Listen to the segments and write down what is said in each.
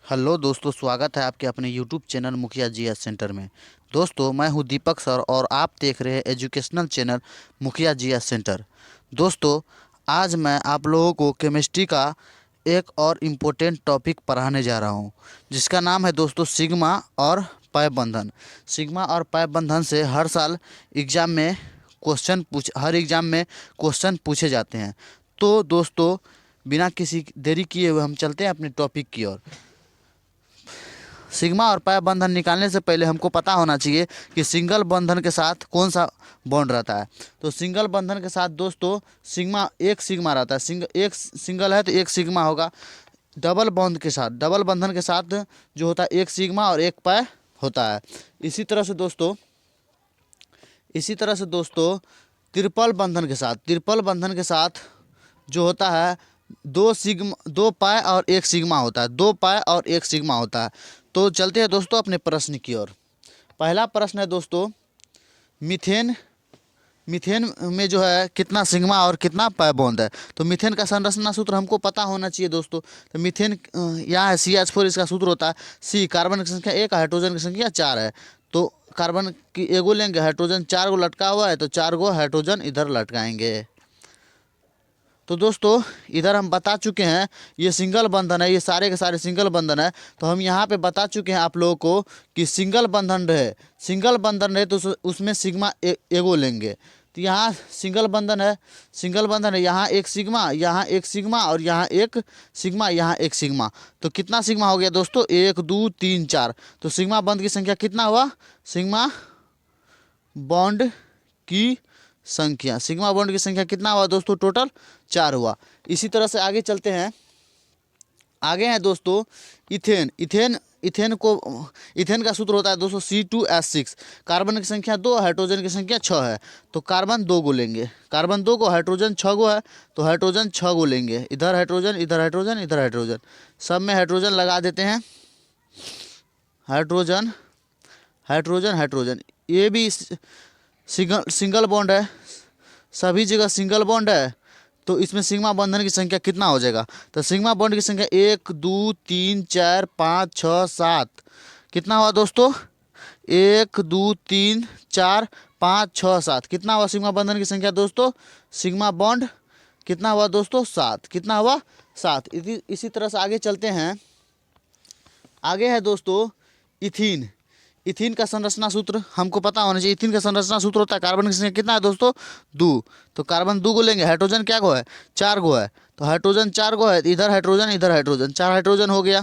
Hello दोस्तों, स्वागत है आपके अपने यूट्यूब चैनल मुखिया जीएस सेंटर में। दोस्तों, मैं हूं दीपक सर और आप देख रहे हैं एजुकेशनल चैनल मुखिया जीएस सेंटर। दोस्तों, आज मैं आप लोगों को केमिस्ट्री का एक और इम्पोर्टेंट टॉपिक पढ़ाने जा रहा हूं, जिसका नाम है दोस्तों सिग्मा और पाइप बंधन। सिग्मा और पाइप बंधन से हर साल एग्ज़ाम में हर एग्ज़ाम में क्वेश्चन पूछे जाते हैं। तो दोस्तों, बिना किसी देरी किए हुए हम चलते हैं अपने टॉपिक की ओर। सिग्मा और पाइप बंधन निकालने से पहले हमको पता होना चाहिए कि सिंगल बंधन के साथ कौन सा बॉन्ड रहता है। तो सिंगल बंधन के साथ दोस्तों एक सिग्मा रहता है। एक सिंगल है तो एक सिग्मा होगा। डबल बंधन के साथ जो होता है एक सिग्मा और एक पाई होता है। इसी तरह से दोस्तों ट्रिपल बंधन के साथ जो होता है दो पाई और एक सिग्मा होता है। तो चलते हैं दोस्तों अपने प्रश्न की ओर। पहला प्रश्न है दोस्तों, मीथेन मीथेन में जो है कितना सिग्मा और कितना पाई बॉन्ड है। तो मीथेन का संरचना सूत्र हमको पता होना चाहिए दोस्तों। तो मीथेन यहाँ है CH4, इसका सूत्र होता है C। कार्बन की संख्या 1, हाइड्रोजन की संख्या 4 है। तो कार्बन की एगो लेंगे, हाइड्रोजन 4 गो लटका हुआ है तो 4 गो हाइड्रोजन इधर लटकाएंगे। तो दोस्तों, इधर हम बता चुके हैं ये सिंगल बंधन है, ये सारे के सारे सिंगल बंधन है। तो हम यहाँ पे बता चुके हैं आप लोगों को कि सिंगल बंधन रहे तो उसमें सिग्मा एगो लेंगे। तो यहाँ सिंगल बंधन है, यहाँ एक सिग्मा और यहाँ एक सिग्मा, यहाँ एक सिग्मा। तो कितना सिग्मा हो गया दोस्तों? 1 2 3 4। तो सिग्मा बंध की संख्या कितना हुआ? सिग्मा बॉन्ड की संख्या कितना हुआ दोस्तों? टोटल 4 हुआ। इसी तरह से आगे चलते हैं। आगे है दोस्तों इथेन। इथेन का सूत्र होता है दोस्तों C2H6। कार्बन की संख्या 2, हाइड्रोजन की संख्या 6 है। तो कार्बन 2 गो लेंगे, कार्बन 2 गो, हाइड्रोजन 6 गो है तो हाइड्रोजन 6 गो लेंगे। इधर हाइड्रोजन, इधर हाइड्रोजन, इधर हाइड्रोजन, सब में हाइड्रोजन लगा देते हैं। हाइड्रोजन हाइड्रोजन हाइड्रोजन, ये भी सिंगल बॉन्ड है, सभी जगह सिंगल बॉन्ड है। तो इसमें सिग्मा बंधन की संख्या कितना हो जाएगा? तो सिग्मा बॉन्ड की संख्या 1 2 3 4 5 6 7। कितना हुआ दोस्तों? 1 2 3 4 5 6 7। कितना हुआ सिग्मा बंधन की संख्या दोस्तों? सिग्मा बॉन्ड कितना हुआ दोस्तों? 7। कितना हुआ? 7। इसी तरह से आगे चलते हैं। आगे है दोस्तों इथीन। इथीन का संरचना सूत्र हमको पता होना चाहिए। इथीन का संरचना सूत्र होता है, कार्बन की संख्या कितना है दोस्तों? 2। तो कार्बन 2 को लेंगे, हाइड्रोजन क्या गो है? 4 गो है। तो हाइड्रोजन 4 गो है, इधर हाइड्रोजन, इधर हाइड्रोजन, 4 हाइड्रोजन हो गया।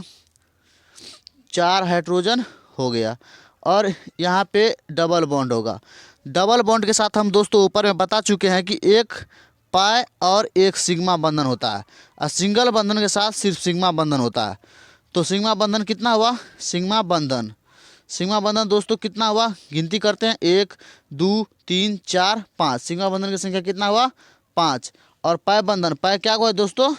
4 हाइड्रोजन हो गया और यहाँ पे डबल बॉन्ड होगा। डबल बॉन्ड के साथ हम दोस्तों ऊपर में बता चुके हैं कि एक पाई और एक सिग्मा बंधन होता है और सिंगल बंधन के साथ सिर्फ सिग्मा बंधन होता है। तो सिग्मा बंधन कितना हुआ? सिग्मा बंधन दोस्तों कितना हुआ? गिनती करते हैं, 1 2 3 4 5। सिग्मा बंधन की संख्या कितना हुआ? 5। और पाई क्या हुआ दोस्तों?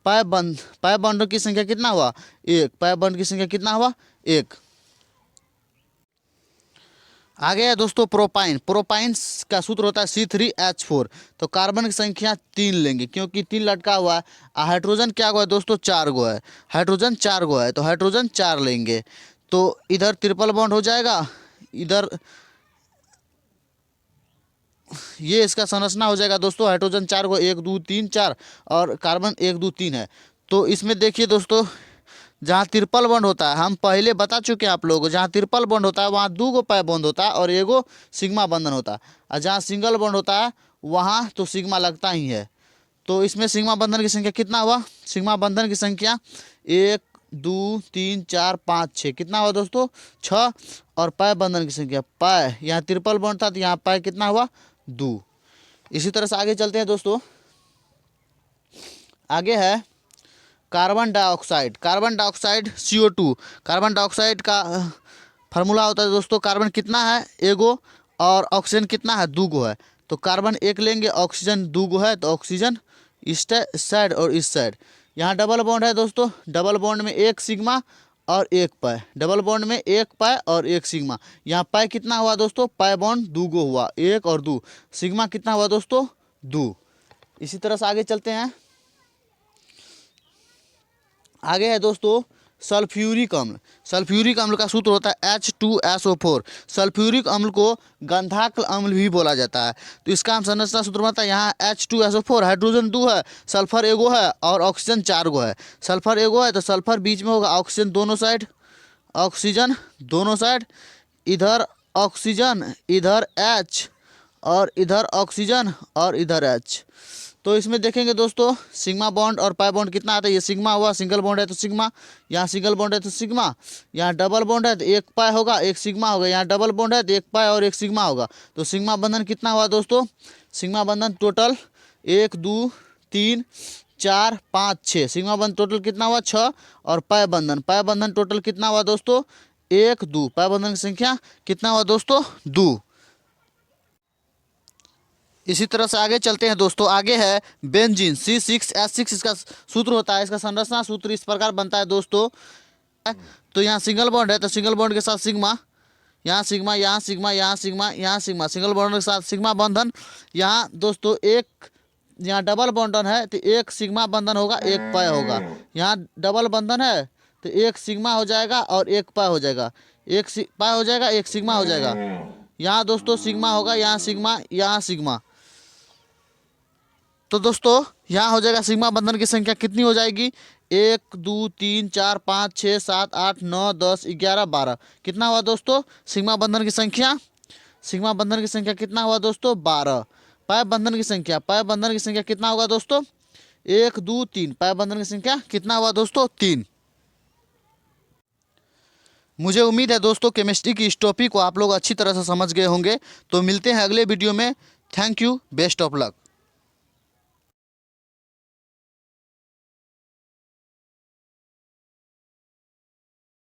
पाई बंधन की संख्या कितना हुआ? 1। पाई बंधन की संख्या कितना हुआ? 1। आगे है दोस्तों प्रोपाइन का सूत्र होता है C3H4। तो कार्बन की संख्या 3 लेंगे क्योंकि 3 लटका हुआ है। हाइड्रोजन क्या हुआ है दोस्तों? 4 गो है। हाइड्रोजन 4 गो है तो हाइड्रोजन 4 लेंगे। तो इधर ट्रिपल बॉन्ड हो जाएगा, इधर ये इसका संरचना हो जाएगा दोस्तों। हाइड्रोजन 4 गो, 1 2 3 4 और कार्बन 1 2 3 है। तो इसमें देखिए दोस्तों, जहाँ ट्रिपल बॉन्ड होता है, हम पहले बता चुके हैं आप लोगों को, जहाँ ट्रिपल बॉन्ड होता है वहाँ 2 गो पाई बॉन्ड होता है और एगो सिग्मा बंधन होता है। और जहाँ सिंगल बॉन्ड होता है वहाँ तो सिग्मा लगता ही है। तो इसमें सिग्मा बंधन की संख्या कितना हुआ? सिग्मा बंधन की संख्या 1 2 3 4 5 6। कितना हुआ दोस्तों? 6। और पाई बंधन की संख्या, पाई यहाँ ट्रिपल बॉन्ड था तो यहाँ पाई कितना हुआ? 2। इसी तरह से आगे चलते हैं दोस्तों। आगे है carbon dioxide CO2। Carbon dioxide का फार्मूला होता है दोस्तों, कार्बन कितना है? एगो और ऑक्सीजन कितना है? 2 गो है। तो कार्बन 1 लेंगे, ऑक्सीजन 2 गो है तो ऑक्सीजन इस साइड और इस साइड। यहाँ डबल बॉन्ड है दोस्तों, डबल बॉन्ड में एक सिग्मा और एक पाई, डबल बॉन्ड में एक पाई और एक सिग्मा। यहाँ पाई कितना हुआ दोस्तों? पाई बॉन्ड 2 गो हुआ, 1 और 2। सिग्मा कितना हुआ दोस्तों? 2। इसी तरह से आगे चलते हैं। आगे है दोस्तों सल्फ्यूरिक अम्ल। सल्फ्यूरिक अम्ल का सूत्र होता है H2SO4। सल्फ्यूरिक अम्ल को गंधक अम्ल भी बोला जाता है। तो इसका हम संरचना सूत्र बनता है, यहाँ H2SO4, हाइड्रोजन 2 है, सल्फर एगो है और ऑक्सीजन 4 गो है। सल्फर एगो है तो सल्फर बीच में होगा, ऑक्सीजन दोनों साइड, ऑक्सीजन दोनों साइड, इधर ऑक्सीजन, इधर H और इधर ऑक्सीजन और इधर H। तो इसमें देखेंगे दोस्तों सिग्मा बॉन्ड और पाई बॉन्ड कितना आता है। ये सिग्मा हुआ, सिंगल बॉन्ड है तो सिग्मा, यहाँ सिंगल बॉन्ड है तो सिग्मा, यहाँ डबल बॉन्ड है तो एक पाई होगा एक सिग्मा होगा, यहाँ डबल बॉन्ड है तो एक पाई और एक सिग्मा होगा। तो सिग्मा बंधन कितना हुआ दोस्तों, सिग्मा बंधन टोटल 1 2 3 4 5 6, सिग्मा बंधन टोटल कितना हुआ 6। और पाई बंधन टोटल कितना हुआ दोस्तों 1 2, पाई बंधन की संख्या कितना हुआ दोस्तों 2। इसी तरह से आगे चलते हैं दोस्तों। आगे है बेंजीन C6H6, इसका सूत्र होता है, इसका संरचना सूत्र इस प्रकार बनता है दोस्तों। तो यहाँ सिंगल बॉन्ड है तो सिंगल बॉन्ड के साथ सिग्मा, यहाँ सिग्मा, यहाँ सिग्मा, यहाँ सिग्मा, यहाँ सिग्मा, सिंगल बॉन्ड के साथ सिग्मा बंधन। यहाँ दोस्तों एक, यहाँ डबल बॉन्डन है तो एक सिग्मा बंधन होगा एक पाई होगा, यहाँ डबल बंधन है तो एक सिग्मा हो जाएगा और एक पाई हो जाएगा, एक पाई हो जाएगा एक सिग्मा हो जाएगा। यहाँ दोस्तों सिग्मा होगा, यहाँ सिग्मा, यहाँ सिग्मा। तो दोस्तों यहाँ हो जाएगा सिग्मा बंधन की संख्या कितनी हो जाएगी 1 2 3 4 5 6 7 8 9 10 11 12। कितना हुआ दोस्तों सिग्मा बंधन की संख्या, सिग्मा बंधन की संख्या कितना हुआ दोस्तों 12। पाई बंधन की संख्या, पाई बंधन की संख्या कितना होगा दोस्तों 1 2 3, पाई बंधन की संख्या कितना हुआ दोस्तों 3। मुझे उम्मीद है दोस्तों केमिस्ट्री की इस टॉपिक को आप लोग अच्छी तरह से समझ गए होंगे। तो मिलते हैं अगले वीडियो में। Thank you, best of luck.